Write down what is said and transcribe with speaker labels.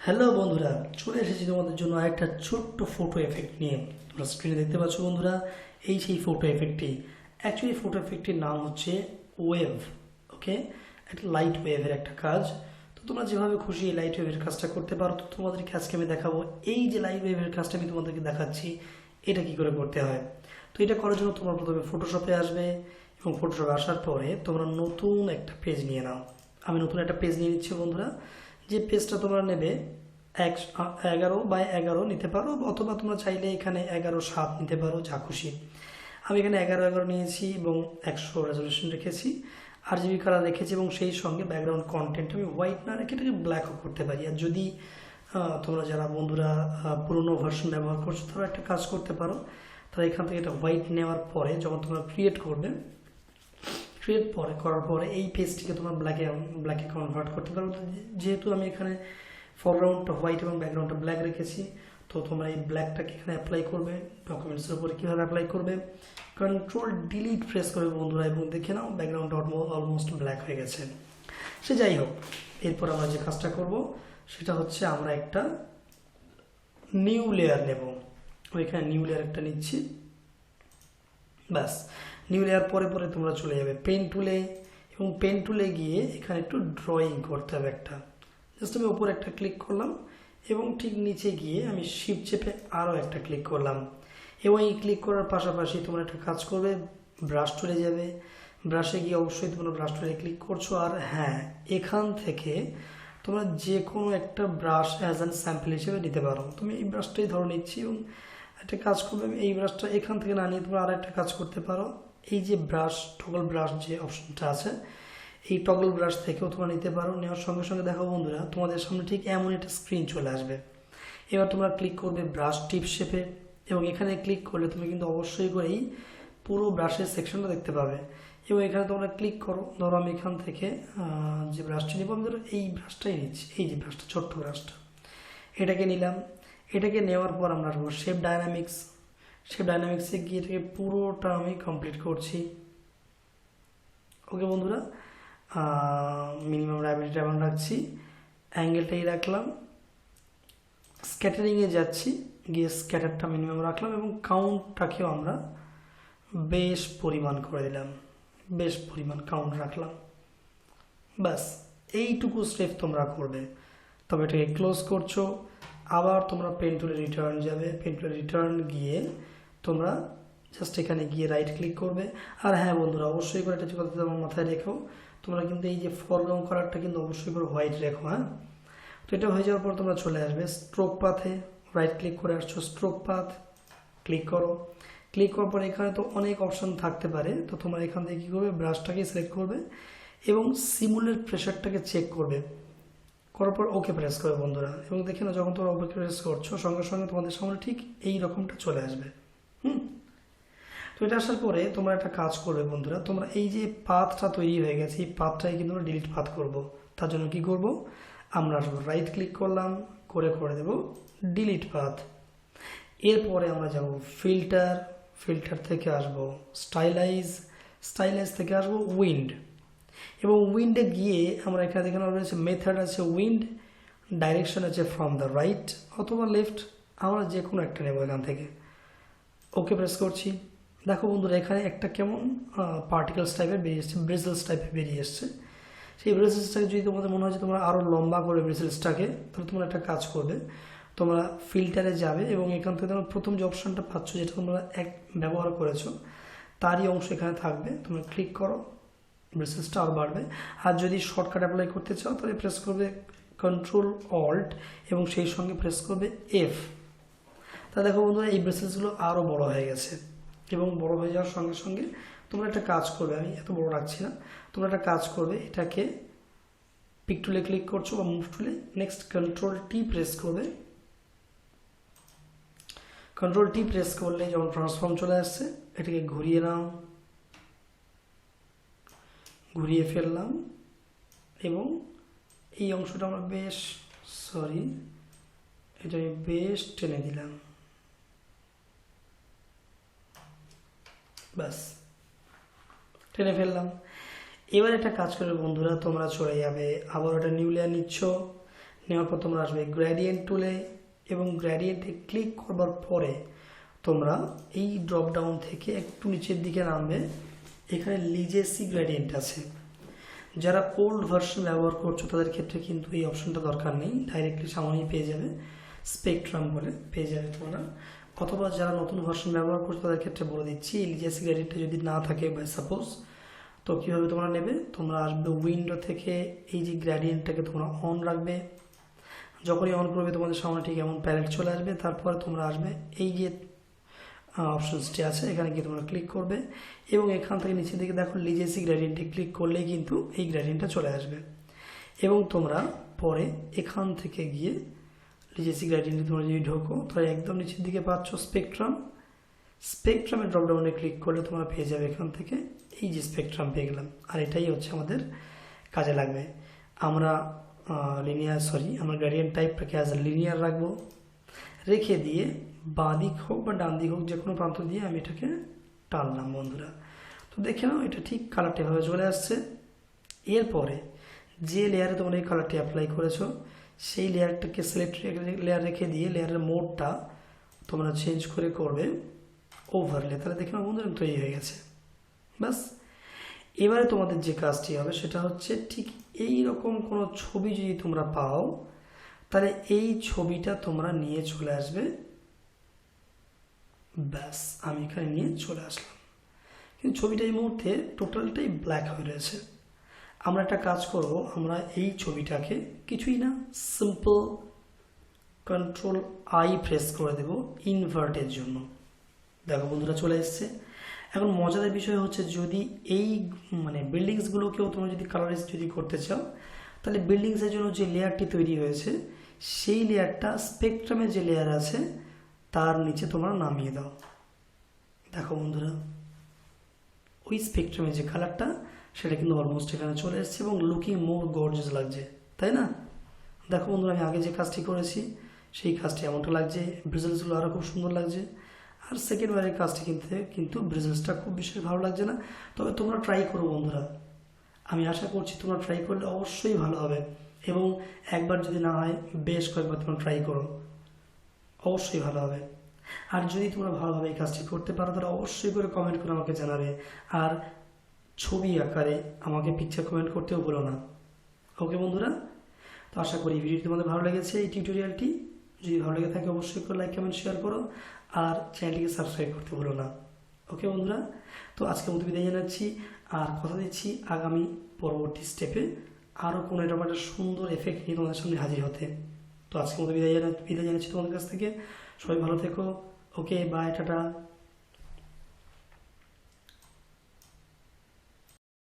Speaker 1: Hello বন্ধুরা, চলে এসেছি তোমাদের জন্য একটা ছোট্ট ফটো এফেক্ট নিয়ে। তোমরা স্ক্রিনে দেখতে পাচ্ছ বন্ধুরা, এই সেই ফটো এফেক্টটি। অ্যাকচুয়ালি ফটো এফেক্টটির নাম হচ্ছে ওয়েভ। ওকে, একটা লাইট ওয়েভের একটা কাজ। তো তোমরা যেভাবে খুশি এই লাইট ওয়েভের কাজটা করতে পারো। তো তোমাদেরকে আজকে আমি দেখাবো এই যে লাইট ওয়েভের কাজটা আমি তোমাদেরকে দেখাচ্ছি, এটা কি করে করতে হয়। তো এটা করার জন্য তোমরা প্রথমে ফটোশপে আসবে এবং ফটোশপে আসার পরে তোমরা নতুন একটা পেজ নিয়ে নাও। আমি নতুন একটা পেজ নিয়ে নিচ্ছি বন্ধুরা। যে পেজটা তোমরা নেবে 11x11 নিতে পারো, অথবা তোমরা চাইলে এখানে 11:7 নিতে পারো, যা খুশি। আমি এখানে 11x11 নিয়েছি এবং 100 রেজলিউশন রেখেছি, RGB কালার রেখেছি এবং সেই সঙ্গে ব্যাকগ্রাউন্ড কন্টেন্ট আমি হোয়াইট না রেখে এটাকে ব্ল্যাকও করতে পারি। আর যদি তোমরা যারা বন্ধুরা পুরোনো ভার্সন ব্যবহার করছো তারা একটা কাজ করতে পারো। তারা এখান থেকে এটা হোয়াইট নেওয়ার পরে যখন তোমরা ক্রিয়েট করবে, করার পরে এই পেজটিকে তোমরা ব্ল্যাকে কনভার্ট করতে পারো। যেহেতু আমি এখানে ফরগ্রাউন্ডটা হোয়াইট এবং ব্যাকগ্রাউন্ডটা ব্ল্যাক রেখেছি, তো তোমরা এই ব্ল্যাকটাকে এখানে অ্যাপ্লাই করবে। ডকুমেন্টসের উপরে কীভাবে অ্যাপ্লাই করবে, কন্ট্রোল ডিলিট প্রেস করবে বন্ধুরা, এবং দেখে নাও ব্যাকগ্রাউন্ডটা অলমোস্ট ব্ল্যাক হয়ে গেছে। সে যাই হোক, এরপর আমরা যে কাজটা করব সেটা হচ্ছে আমরা একটা নিউ লেয়ার নেব। ওইখানে নিউ লেয়ার একটা নিচ্ছি। ব্যাস, নিউ লেয়ার পরে পরে তোমরা চলে যাবে পেন টুলে, এবং পেন টুলে গিয়ে এখানে একটু ড্রয়িং করতে হবে একটা। জাস্ট আমি উপরে একটা ক্লিক করলাম এবং ঠিক নিচে গিয়ে আমি শিফট চেপে আরও একটা ক্লিক করলাম। এবং এই ক্লিক করার পাশাপাশি তোমরা একটা কাজ করবে, ব্রাশ টুলে যাবে। ব্রাশে গিয়ে অবশ্যই তোমরা ব্রাশ টুলে ক্লিক করছো। আর হ্যাঁ, এখান থেকে তোমরা যে কোনো একটা ব্রাশ অ্যাজ অ্যান স্যাম্পল হিসেবে নিতে পারো। তুমি এই ব্রাশটাই ধরে নিচ্ছি এবং একটা কাজ করবে, এই ব্রাশটা এখান থেকে না নিয়ে তোমরা আর একটা কাজ করতে পারো। এই যে ব্রাশ টগল ব্রাশ যে অপশনটা আছে, এই টগল ব্রাশ থেকেও তোমরা নিতে পারো। নেওয়ার সঙ্গে সঙ্গে দেখো বন্ধুরা, তোমাদের সামনে ঠিক এমন একটা স্ক্রিন চলে আসবে। এবার তোমরা ক্লিক করবে ব্রাশ টিপ শেপে, এবং এখানে ক্লিক করলে তুমি কিন্তু অবশ্যই করেই পুরো ব্রাশের সেকশনটা দেখতে পাবে। এবং এখানে তোমরা ক্লিক করো। ধরো আমি এখান থেকে যে ব্রাশটি নিব, আমি ধরো এই ব্রাশটাই নিচ্ছি, এই যে ব্রাশটা, ছোট্ট ব্রাশটা, এটাকে নিলাম। এটাকে নেওয়ার পর আমরা আসবো শেপ ডায়নামিক্স। শেপ ডায়নামিক্সে গিয়ে এটাকে পুরোটা আমি কমপ্লিট করছি। ওকে বন্ধুরা, মিনিমাম রাইবিলিটি এমন রাখছি, অ্যাঙ্গেলটাই রাখলাম। স্ক্যাটারিংয়ে যাচ্ছি, গিয়ে স্ক্যাটারটা মিনিমাম রাখলাম এবং কাউন্টটাকেও আমরা বেশ পরিমাণ করে দিলাম, বেশ পরিমাণ কাউন্ট রাখলাম। ব্যাস, এইটুকু স্টেপ তোমরা করবে। তবে এটাকে ক্লোজ করছো, আবার তোমরা পেন টুলে রিটার্ন যাবে। পেন টুলে রিটার্ন গিয়ে তোমরা জাস্ট এখানে গিয়ে রাইট ক্লিক করবে। আর হ্যাঁ বন্ধুরা, অবশ্যই করে একটা কথা তোমার মাথায় রেখো, তোমরা কিন্তু এই যে ফরগ্রাউন্ড কালারটা কিন্তু অবশ্যই করে হোয়াইট রেখো। হ্যাঁ, তো এটা হয়ে যাওয়ার পর তোমরা চলে আসবে স্ট্রোক পাথে, রাইট ক্লিক করে আসছো স্ট্রোক পাথ, ক্লিক করো। ক্লিক করার পর এখানে তো অনেক অপশন থাকতে পারে, তো তোমরা এখান থেকে কী করবে, ব্রাশটাকে সিলেক্ট করবে এবং সিমুলের প্রেশারটাকে চেক করবে। করার পর ওকে প্রেস করবে বন্ধুরা, এবং দেখে না যখন তোমরা ওকে প্রেস করছো সঙ্গে সঙ্গে তোমাদের সামনে ঠিক এই রকমটা চলে আসবে। তো এটা আসার পরে তোমরা একটা কাজ করবে বন্ধুরা, তোমরা এই যে পাথটা তৈরি হয়ে গেছে, এই পাথটাই কিন্তু আমরা ডিলিট পাথ করব। তার জন্য কি করব, আমরা আসবো রাইট ক্লিক করলাম, করে দেব ডিলিট পাথ। এরপরে আমরা যাব ফিল্টার, ফিল্টার থেকে আসব স্টাইলাইজ, স্টাইলাইজ থেকে আসবো উইন্ড, এবং উইন্ডে গিয়ে আমরা এখানে দেখে রয়েছে মেথড আছে উইন্ড, ডাইরেকশন আছে ফ্রম দ্য রাইট অথবা লেফট, আমরা যে কোনো একটা নেব এখান থেকে। ওকে প্রেস করছি। দেখো বন্ধুরা, এখানে একটা কেমন পার্টিকেলস টাইপের বেরিয়ে এসছে, ব্রেসেলস টাইপের বেরিয়ে এসছে। সেই ব্রেসেলসটাকে যদি তোমাদের মনে হয় যে তোমরা আরও লম্বা করবে ব্রেসেলসটাকে, তাহলে তোমরা একটা কাজ করবে, তোমরা ফিল্টারে যাবে এবং এখান থেকে তোমরা প্রথম যে অপশনটা পাচ্ছ, যেটা তোমরা ব্যবহার করেছো তারই অংশ এখানে থাকবে, তোমরা ক্লিক করো, ব্রেসেলসটা আরও বাড়বে। আর যদি শর্টকাট অ্যাপ্লাই করতে চাও তাহলে প্রেস করবে কন্ট্রোল অল্ট এবং সেই সঙ্গে প্রেস করবে এফ। তা দেখো বন্ধুরা, এই ব্রেসেলসগুলো আরও বড় হয়ে গেছে, এবং বড় হয়ে যাওয়ার সঙ্গে সঙ্গে তোমরা একটা কাজ করবে, আমি এত বড় রাখছি না, তোমরা একটা কাজ করবে, এটাকে পিক টুলে ক্লিক করছো বা মুভ টুলে, নেক্সট কন্ট্রোল টি প্রেস করবে। কন্ট্রোল টি প্রেস করলে যখন ট্রান্সফর্ম চলে আসছে, এটাকে ঘুরিয়ে নাও, ঘুরিয়ে ফেললাম এবং এই অংশটা আমরা বেশ, এটা আমি বেশ টেনে দিলাম। ব্যাস, টেনে ফেললাম। এবার একটা কাজ করবে বন্ধুরা, তোমরা চলে যাবে আবার একটা নিউ লেয়ার নিচ্ছ, নেওয়ার পর তোমরা আসবে গ্রেডিয়েন্ট টুলে এবং গ্রেডিয়েন্টে ক্লিক করবার পরে তোমরা এই ড্রপ ডাউন থেকে একটু নিচের দিকে নামবে, এখানে লিজেসি গ্রেডিয়েন্ট আছে। যারা ওল্ড ভার্সন ব্যবহার করছো তাদের ক্ষেত্রে কিন্তু এই অপশনটা দরকার নেই, ডাইরেক্টলি সামনেই পেয়ে যাবে, স্পেকট্রাম বলে পেয়ে যাবে তোমরা। অথবা যারা নতুন ভার্সন ব্যবহার করছো তাদের ক্ষেত্রে বলে দিচ্ছি, এই লিজেসি গ্রেডিয়েন্টটা যদি না থাকে বাই সাপোজ, তো কীভাবে তোমরা নেবে, তোমরা আসবে উইন্ডো থেকে এই যে গ্রেডিয়েন্টটাকে তোমরা অন রাখবে। যখনই অন করবে তোমাদের সামনে ঠিক এমন প্যালেট চলে আসবে। তারপরে তোমরা আসবে এই যে অপশনসটি আছে, এখানে গিয়ে তোমরা ক্লিক করবে এবং এখান থেকে নিচের দিকে দেখো লিজেসি গ্রেডিয়েন্টে ক্লিক করলেই কিন্তু এই গ্রেডিয়েন্টটা চলে আসবে। এবং তোমরা পরে এখান থেকে গিয়ে লিজেসি গ্রেডিয়েন্টে তোমরা যদি ঢোকো তাহলে একদম নিচের দিকে পাচ্ছ স্পেকট্রাম। স্পেকট্রামের ড্রপডাউনে ক্লিক করলে তোমরা পেয়ে যাবে এখান থেকে এই যে স্পেকট্রাম পেয়ে গেলাম। আর এটাই হচ্ছে আমাদের কাজে লাগবে। আমরা আমরা গ্রেডিয়েন্ট টাইপটাকে অ্যাজ এ লিনিয়ার রাখবো, রেখে দিয়ে বাঁ দিক হোক বা ডান দিক হোক যে কোনো প্রান্ত দিয়ে আমি এটাকে টানলাম বন্ধুরা। তো দেখে নাও এটা ঠিক কালারটা এভাবে চলে আসছে। এরপরে যে লেয়ারে তোমরা এই কালারটি অ্যাপ্লাই করেছো সেই লেয়ারটাকে সিলেক্ট লেয়ার রেখে দিয়ে লেয়ারের মোডটা তোমরা চেঞ্জ করে করবে ওভারলে। তাহলে দেখে নাও বন্ধুরা তৈরি হয়ে গেছে। ব্যাস, এবারে তোমাদের যে কাজটি হবে সেটা হচ্ছে ঠিক এই রকম কোনো ছবি যদি তোমরা পাও তাহলে এই ছবিটা তোমরা নিয়ে চলে আসবে। ব্যাস, আমি এখানে নিয়ে চলে আসলাম, কিন্তু ছবিটা এই মুহূর্তে টোটালটাই ব্ল্যাক হয়ে রয়েছে। আমরা একটা কাজ করব, আমরা এই ছবিটাকে কিছুই না, সিম্পল কন্ট্রোল আই প্রেস করে দেব ইনভার্টের জন্য। দেখো বন্ধুরা চলে এসছে। এখন মজাদার বিষয় হচ্ছে যদি এই বিল্ডিংসগুলোকেও তোমরা যদি কালারাইজ যদি করতে চাও তাহলে বিল্ডিংসের জন্য যে লেয়ারটি তৈরি হয়েছে সেই লেয়ারটা স্পেকট্রামের যে লেয়ার আছে তার নিচে তোমরা নামিয়ে দাও। দেখো বন্ধুরা ওই স্পেকট্রামের যে কালারটা সেটা কিন্তু অলমোস্ট এখানে চলে এসেছে এবং লুকিং মোর গর্জিয়াস লাগছে, তাই না? দেখো বন্ধুরা আমি আগে যে কাজটি করেছি সেই কাজটি এমনটা লাগছে, ব্রিজেলসগুলো আরও খুব সুন্দর লাগছে। আর সেকেন্ড বারের কাজটি কিন্তু ব্রিজেলসটা খুব বিশেষ ভালো লাগছে না। তবে তোমরা ট্রাই করো বন্ধুরা, আমি আশা করছি তোমরা ট্রাই করলে অবশ্যই ভালো হবে। এবং একবার যদি না হয় বেশ কয়েকবার তোমরা ট্রাই করো, অবশ্যই ভালো হবে। আর যদি তোমরা ভালোভাবে এই কাজটি করতে পারো তাহলে অবশ্যই করে কমেন্ট করে আমাকে জানাবে। আর ছবি আকারে আমাকে পিকচার কমেন্ট করতেও বলো না। ওকে বন্ধুরা, তো আশা করি ভিডিওটি তোমাদের ভালো লেগেছে। এই টিউটোরিয়ালটি যদি ভালো লেগে থাকে অবশ্যই করে লাইক কমেন্ট শেয়ার করো আর চ্যানেলটিকে সাবস্ক্রাইব করতে ভুলো না। ওকে বন্ধুরা, তো আজকের মতো বিদায় জানাচ্ছি আর কথা দিচ্ছি আগামী পরবর্তী স্টেপে আরও কোনো এরকম একটা সুন্দর এফেক্ট নিয়ে তোমাদের সামনে হাজির হতে। তো আজকের মতো বিদায় জানাচ্ছি তোমাদের কাছ থেকে। সবাই ভালো থেকো। ওকে, বাই, টাটা।